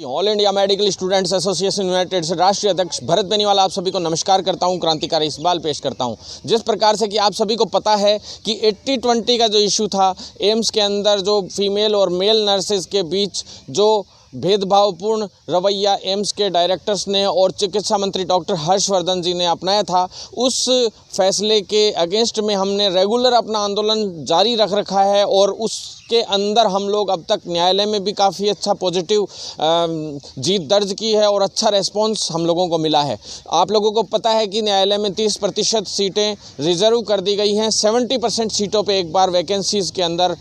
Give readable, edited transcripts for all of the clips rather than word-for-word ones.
All India medical students association United से राष्ट्रीय अध्यक्ष भरत बेनीवाल आप सभी को नमस्कार करता हूं, क्रांतिकारी इकबाल पेश करता हूं। जिस प्रकार से कि आप सभी को पता है कि 80-20 का जो इशू था, एम्स के अंदर जो फीमेल और मेल नर्सेज के बीच जो भेदभावपूर्ण रवैया एम्स के डायरेक्टर्स ने और चिकित्सा मंत्री डॉक्टर हर्षवर्धन जी ने अपनाया था, उस फैसले के अगेंस्ट में हमने रेगुलर अपना आंदोलन जारी रख रखा है और उसके अंदर हम लोग अब तक न्यायालय में भी काफ़ी अच्छा पॉजिटिव जीत दर्ज की है और अच्छा रेस्पॉन्स हम लोगों को मिला है। आप लोगों को पता है कि न्यायालय में 30% सीटें रिजर्व कर दी गई हैं। 70% सीटों पे एक बार वैकेंसीज़ के अंदर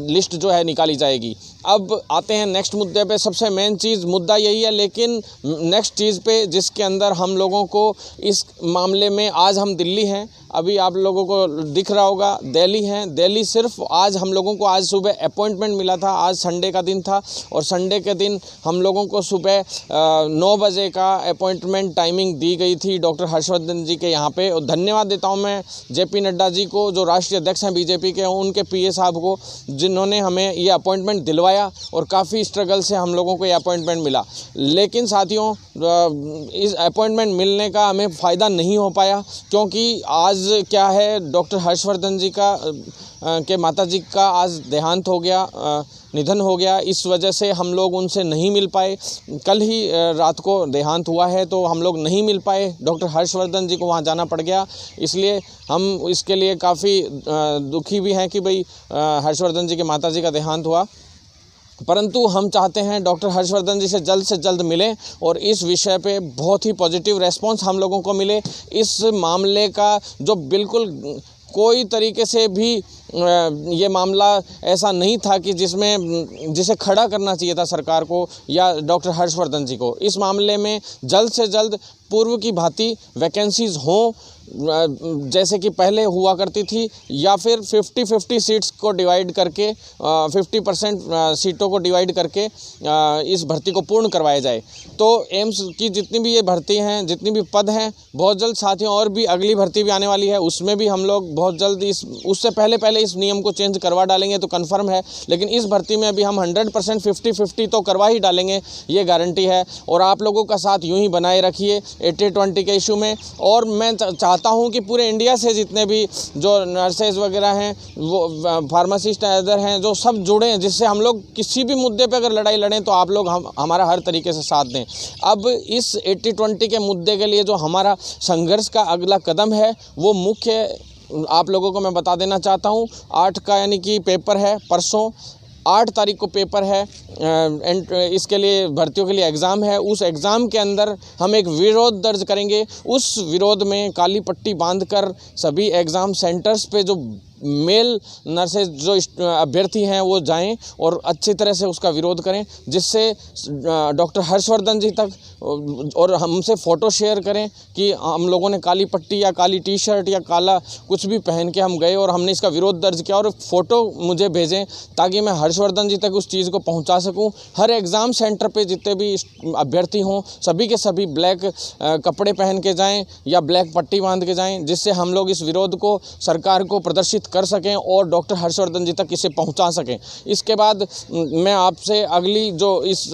लिस्ट जो है निकाली जाएगी। अब आते हैं नेक्स्ट मुद्दे पे। सबसे मेन चीज़ मुद्दा यही है, लेकिन नेक्स्ट चीज़ पे जिसके अंदर हम लोगों को इस मामले में, आज हम दिल्ली हैं, अभी आप लोगों को दिख रहा होगा दिल्ली हैं। दिल्ली सिर्फ आज हम लोगों को आज सुबह अपॉइंटमेंट मिला था। आज संडे का दिन था और संडे के दिन हम लोगों को सुबह 9 बजे का अपॉइंटमेंट टाइमिंग दी गई थी डॉक्टर हर्षवर्धन जी के यहाँ पे। और धन्यवाद देता हूँ मैं JP नड्डा जी को, जो राष्ट्रीय अध्यक्ष हैं BJP के, उनके PA साहब को, जिन्होंने हमें ये अपॉइंटमेंट दिलवाया और काफ़ी स्ट्रगल से हम लोगों को ये अपॉइंटमेंट मिला। लेकिन साथियों, इस अपॉइंटमेंट मिलने का हमें फ़ायदा नहीं हो पाया, क्योंकि आज क्या है, डॉक्टर हर्षवर्धन जी के माता जी का आज देहांत हो गया, निधन हो गया। इस वजह से हम लोग उनसे नहीं मिल पाए। कल ही रात को देहांत हुआ है, तो हम लोग नहीं मिल पाए। डॉक्टर हर्षवर्धन जी को वहाँ जाना पड़ गया, इसलिए हम इसके लिए काफ़ी दुखी भी हैं कि भाई हर्षवर्धन जी के माता जी का देहांत हुआ। परंतु हम चाहते हैं डॉक्टर हर्षवर्धन जी से जल्द मिलें और इस विषय पे बहुत ही पॉजिटिव रेस्पॉन्स हम लोगों को मिले। इस मामले का जो बिल्कुल कोई तरीके से भी ये मामला ऐसा नहीं था कि जिसे खड़ा करना चाहिए था सरकार को या डॉक्टर हर्षवर्धन जी को। इस मामले में जल्द से जल्द पूर्व की भांति वैकेंसीज़ हों, जैसे कि पहले हुआ करती थी, या फिर 50-50 सीट्स को डिवाइड करके 50% सीटों को डिवाइड करके इस भर्ती को पूर्ण करवाया जाए। तो एम्स की जितनी भी ये भर्ती हैं, जितनी भी पद हैं, बहुत जल्द साथियों, और भी अगली भर्ती भी आने वाली है, उसमें भी हम लोग बहुत जल्द उससे पहले इस नियम को चेंज करवा डालेंगे तो कन्फर्म है। लेकिन इस भर्ती में अभी हम 100% 50-50 तो करवा ही डालेंगे, ये गारंटी है। और आप लोगों का साथ यूँ ही बनाए रखिए 80-20 के इशू में। और मैं चाहता हूं कि पूरे इंडिया से जितने भी जो नर्सेज वगैरह हैं, वो फार्मासिस्ट अदर हैं, जो सब जुड़े हैं, जिससे हम लोग किसी भी मुद्दे पे अगर लड़ाई लड़ें तो आप लोग हमारा हर तरीके से साथ दें। अब इस 80-20 के मुद्दे के लिए जो हमारा संघर्ष का अगला कदम है, वो मुख्य आप लोगों को मैं बता देना चाहता हूँ। 8 का यानी कि पेपर है, परसों 8 तारीख को पेपर है, इसके लिए भर्तियों के लिए एग्ज़ाम है। उस एग्ज़ाम के अंदर हम एक विरोध दर्ज करेंगे। उस विरोध में काली पट्टी बांधकर सभी एग्ज़ाम सेंटर्स पे जो मेल नर्सेज जो अभ्यर्थी हैं वो जाएं और अच्छी तरह से उसका विरोध करें, जिससे डॉक्टर हर्षवर्धन जी तक और हमसे फ़ोटो शेयर करें कि हम लोगों ने काली पट्टी या काली टी-शर्ट या काला कुछ भी पहन के हम गए और हमने इसका विरोध दर्ज किया, और फ़ोटो मुझे भेजें ताकि मैं हर्षवर्धन जी तक उस चीज़ को पहुंचा सकूं। हर एग्ज़ाम सेंटर पे जितने भी अभ्यर्थी हों, सभी के सभी ब्लैक कपड़े पहन के जाएँ या ब्लैक पट्टी बांध के जाएँ, जिससे हम लोग इस विरोध को सरकार को प्रदर्शित कर सकें और डॉक्टर हर्षवर्धन जी तक इसे पहुंचा सकें। इसके बाद मैं आपसे अगली जो इस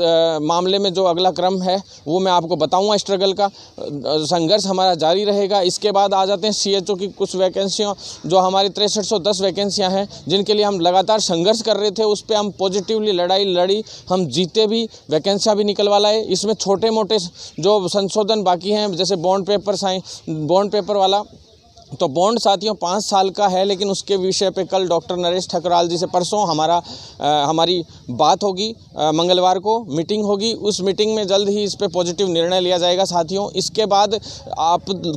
मामले में जो अगला क्रम है वो मैं आपको बताऊंगा। स्ट्रगल का संघर्ष हमारा जारी रहेगा। इसके बाद आ जाते हैं CHO की कुछ वैकेंसियाँ, जो हमारी 6310 वैकेंसियाँ हैं, जिनके लिए हम लगातार संघर्ष कर रहे थे। उस पर हम पॉजिटिवली लड़ाई लड़ी, हम जीते भी, वैकेंसियाँ भी निकलवा लाए। इसमें छोटे मोटे जो संशोधन बाकी हैं, जैसे बॉन्ड पेपर वाला, तो बॉन्ड साथियों 5 साल का है, लेकिन उसके विषय पे कल डॉक्टर नरेश ठकुराल जी से परसों हमारी बात होगी। मंगलवार को मीटिंग होगी। उस मीटिंग में जल्द ही इस पे पॉजिटिव निर्णय लिया जाएगा साथियों। इसके बाद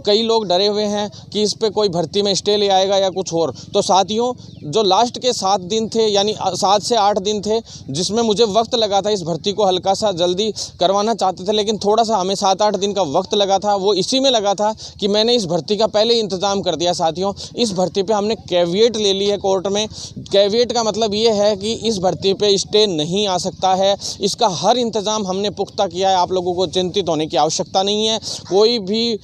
कई लोग डरे हुए हैं कि इस पे कोई भर्ती में स्टे ले आएगा या कुछ और। तो साथियों, जो लास्ट के 7 दिन थे, यानी 7 से 8 दिन थे, जिसमें मुझे वक्त लगा था इस भर्ती को हल्का सा जल्दी करवाना चाहते थे, लेकिन थोड़ा सा हमें 7-8 दिन का वक्त लगा था। वो इसी में लगा था कि मैंने इस भर्ती का पहले ही इंतज़ाम एग्ज़ाम कर दिया साथियों। इस भर्ती पे हमने कैविएट ले ली है कोर्ट में। कैविएट का मतलब ये है कि इस भर्ती पे स्टे नहीं आ सकता है। इसका हर इंतज़ाम हमने पुख्ता किया है। आप लोगों को चिंतित होने की आवश्यकता नहीं है। कोई भी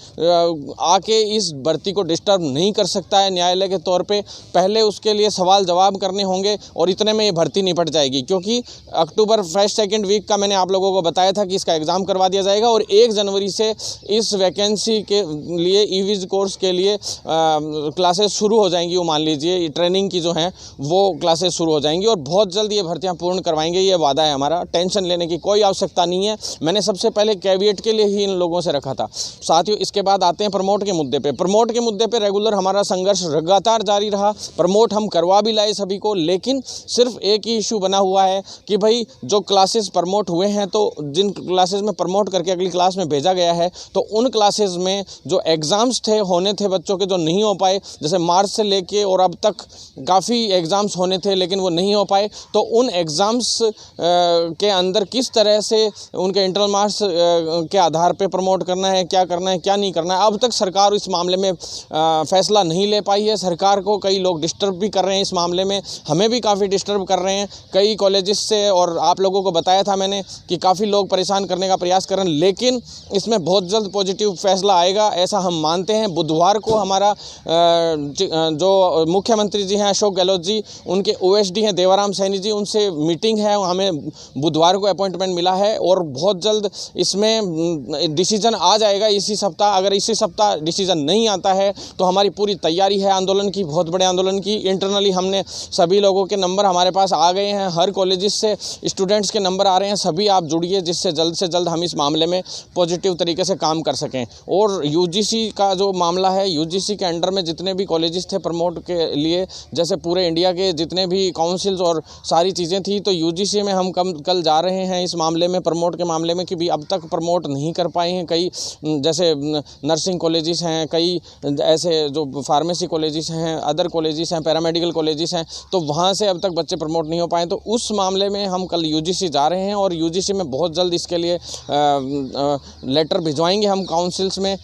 आके इस भर्ती को डिस्टर्ब नहीं कर सकता है न्यायालय के तौर पे। पहले उसके लिए सवाल जवाब करने होंगे और इतने में ये भर्ती निपट जाएगी, क्योंकि अक्टूबर फर्स्ट सेकंड वीक का मैंने आप लोगों को बताया था कि इसका एग्ज़ाम करवा दिया जाएगा और 1 जनवरी से इस वैकेंसी के लिए ईविज़ कोर्स के लिए क्लासेस शुरू हो जाएंगी। वो मान लीजिए ट्रेनिंग की जो हैं वो क्लासेस शुरू हो जाएंगी और बहुत जल्द ये भर्तियाँ पूर्ण करवाएंगे। ये वादा है हमारा, टेंशन लेने की कोई आवश्यकता नहीं है। मैंने सबसे पहले कैविएट के लिए ही इन लोगों से रखा था साथियों। इसके बाद आते हैं प्रमोट के मुद्दे पे। प्रमोट के मुद्दे पे रेगुलर हमारा संघर्ष लगातार जारी रहा। प्रमोट हम करवा भी लाए सभी को, लेकिन सिर्फ एक ही इशू बना हुआ है कि भाई जो क्लासेस प्रमोट हुए हैं, तो जिन क्लासेस में प्रमोट करके अगली क्लास में भेजा गया है, तो उन क्लासेस में जो एग्ज़ाम्स होने थे बच्चों के, जो नहीं हो पाए, जैसे मार्च से लेके और अब तक काफ़ी एग्ज़ाम्स होने थे लेकिन वो नहीं हो पाए, तो उन एग्ज़ाम्स के अंदर किस तरह से उनके इंटरनल मार्क्स के आधार पे प्रमोट करना है, क्या करना है, क्या नहीं करना है, अब तक सरकार इस मामले में फैसला नहीं ले पाई है। सरकार को कई लोग डिस्टर्ब भी कर रहे हैं इस मामले में, हमें भी काफ़ी डिस्टर्ब कर रहे हैं कई कॉलेजेस से, और आप लोगों को बताया था मैंने कि काफ़ी लोग परेशान करने का प्रयास कर रहे हैं, लेकिन इसमें बहुत जल्द पॉजिटिव फैसला आएगा ऐसा हम मानते हैं। बुधवार को हमारा जो मुख्यमंत्री जी हैं अशोक गहलोत जी, उनके ओएसडी हैं देवाराम सैनी जी, उनसे मीटिंग है, हमें बुधवार को अपॉइंटमेंट मिला है और बहुत जल्द इसमें डिसीजन आ जाएगा इसी सप्ताह। अगर इसी सप्ताह डिसीजन नहीं आता है तो हमारी पूरी तैयारी है आंदोलन की, बहुत बड़े आंदोलन की। इंटरनली हमने सभी लोगों के नंबर हमारे पास आ गए हैं, हर कॉलेजेस से स्टूडेंट्स के नंबर आ रहे हैं। सभी आप जुड़िए जिससे जल्द से जल्द हम इस मामले में पॉजिटिव तरीके से काम कर सकें। और यूजीसी का जो मामला है, यूजीसी के अंडर में जितने भी कॉलेजेस थे प्रमोट के लिए, जैसे पूरे इंडिया के जितने भी काउंसिल्स और सारी चीज़ें थी, तो यूजीसी में हम कल जा रहे हैं इस मामले में, प्रमोट के मामले में, कि भी अब तक प्रमोट नहीं कर पाए हैं कई, जैसे नर्सिंग कॉलेजेस हैं, कई ऐसे जो फार्मेसी कॉलेजेस हैं, अदर कॉलेजेस हैं, पैरामेडिकल कॉलेजेस हैं, तो वहाँ से अब तक बच्चे प्रमोट नहीं हो पाए। तो उस मामले में हम कल यूजीसी जा रहे हैं और यूजीसी में बहुत जल्द इसके लिए लेटर भिजवाएंगे हम काउंसिल्स में।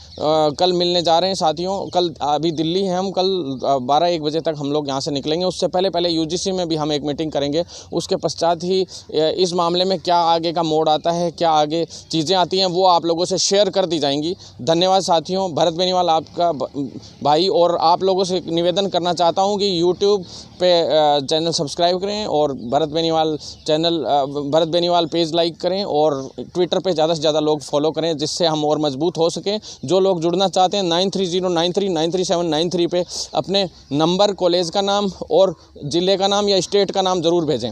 कल मिलने जा रहे हैं साथियों, कल अभी दिल्ली हैं हम, कल 12-1 बजे तक हम लोग यहाँ से निकलेंगे। उससे पहले यूजीसी में भी हम एक मीटिंग करेंगे, उसके पश्चात ही इस मामले में क्या आगे का मोड़ आता है, क्या आगे चीज़ें आती हैं, वो आप लोगों से शेयर कर दी जाएंगी। धन्यवाद साथियों। भरत बेनीवाल आपका भाई, और आप लोगों से निवेदन करना चाहता हूँ कि यूट्यूब पे चैनल सब्सक्राइब करें और भरत बेनीवाल पेज लाइक करें और ट्विटर पे ज़्यादा से ज़्यादा लोग फॉलो करें, जिससे हम और मजबूत हो सकें। जो लोग जुड़ना चाहते हैं 9309393793 पे अपने नंबर, कॉलेज का नाम और ज़िले का नाम या स्टेट का नाम ज़रूर भेजें।